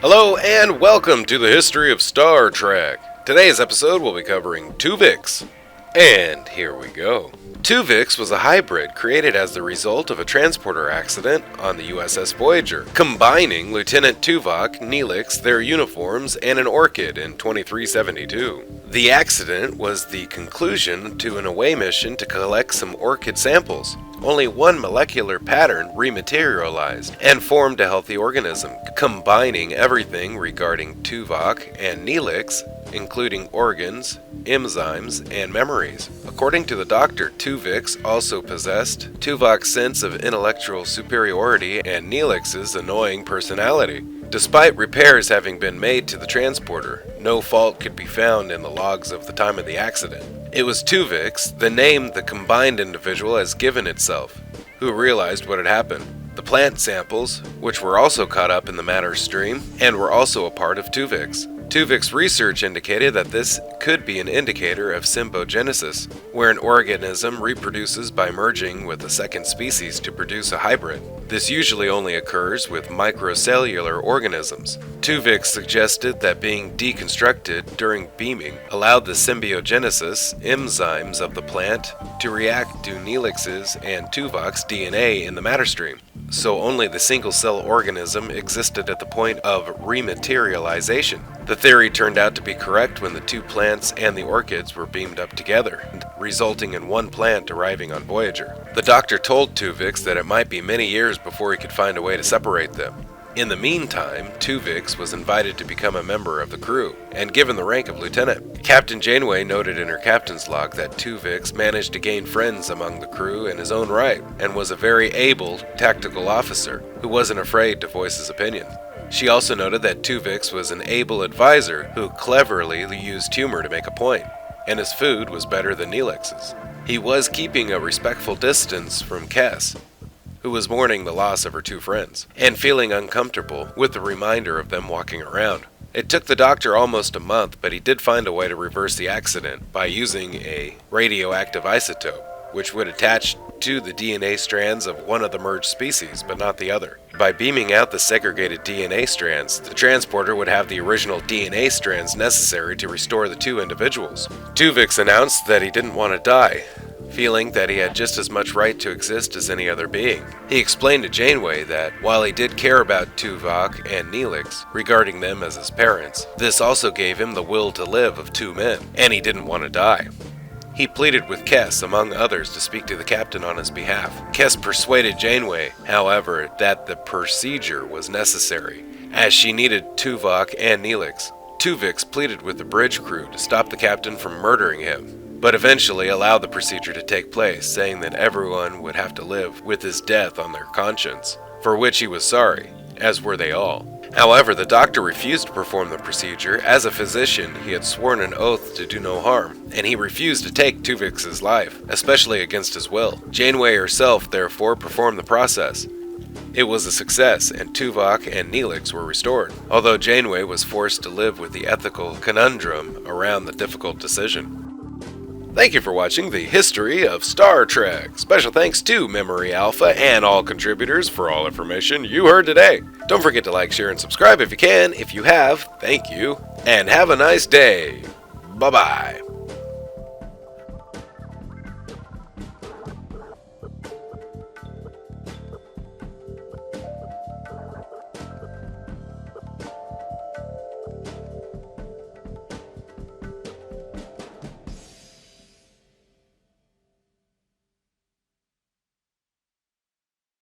Hello and welcome to the history of Star Trek. Today's episode will be covering Tuvix. And here we go. Tuvix was a hybrid created as the result of a transporter accident on the USS Voyager, combining Lieutenant Tuvok, Neelix, their uniforms, and an Orchid in 2372. The accident was the conclusion to an away mission to collect some Orchid samples. Only one molecular pattern rematerialized and formed a healthy organism, combining everything regarding Tuvok and Neelix, including organs, enzymes, and memories. According to the Doctor, Tuvix also possessed Tuvok's sense of intellectual superiority and Neelix's annoying personality. Despite repairs having been made to the transporter, no fault could be found in the logs of the time of the accident. It was Tuvix, the name the combined individual has given itself, who realized what had happened. The plant samples, which were also caught up in the matter stream, and were also a part of Tuvix. Tuvix research indicated that this could be an indicator of symbiogenesis, where an organism reproduces by merging with a second species to produce a hybrid. This usually only occurs with microcellular organisms. Tuvix suggested that being deconstructed during beaming allowed the symbiogenesis enzymes of the plant to react to Neelix's and Tuvok's DNA in the matter stream. So only the single-cell organism existed at the point of rematerialization. The theory turned out to be correct when the two plants and the orchids were beamed up together, resulting in one plant arriving on Voyager. The Doctor told Tuvix that it might be many years before he could find a way to separate them. In the meantime, Tuvix was invited to become a member of the crew, and given the rank of lieutenant. Captain Janeway noted in her captain's log that Tuvix managed to gain friends among the crew in his own right, and was a very able tactical officer who wasn't afraid to voice his opinion. She also noted that Tuvix was an able advisor who cleverly used humor to make a point, and his food was better than Neelix's. He was keeping a respectful distance from Kes, who was mourning the loss of her two friends, and feeling uncomfortable with the reminder of them walking around. It took the Doctor almost a month, but he did find a way to reverse the accident by using a radioactive isotope, which would attach to the DNA strands of one of the merged species, but not the other. By beaming out the segregated DNA strands, the transporter would have the original DNA strands necessary to restore the two individuals. Tuvix announced that he didn't want to die, feeling that he had just as much right to exist as any other being. He explained to Janeway that, while he did care about Tuvok and Neelix, regarding them as his parents, this also gave him the will to live of two men, and he didn't want to die. He pleaded with Kes, among others, to speak to the captain on his behalf. Kes persuaded Janeway, however, that the procedure was necessary, as she needed Tuvok and Neelix. Tuvix pleaded with the bridge crew to stop the captain from murdering him, but eventually allowed the procedure to take place, saying that everyone would have to live with his death on their conscience, for which he was sorry, as were they all. However, the Doctor refused to perform the procedure. As a physician, he had sworn an oath to do no harm, and he refused to take Tuvix's life, especially against his will. Janeway herself, therefore, performed the process. It was a success, and Tuvok and Neelix were restored, although Janeway was forced to live with the ethical conundrum around the difficult decision. Thank you for watching the history of Star Trek. Special thanks to Memory Alpha and all contributors for all information you heard today. Don't forget to like, share, and subscribe if you can. If you have, thank you, and have a nice day. Bye-bye.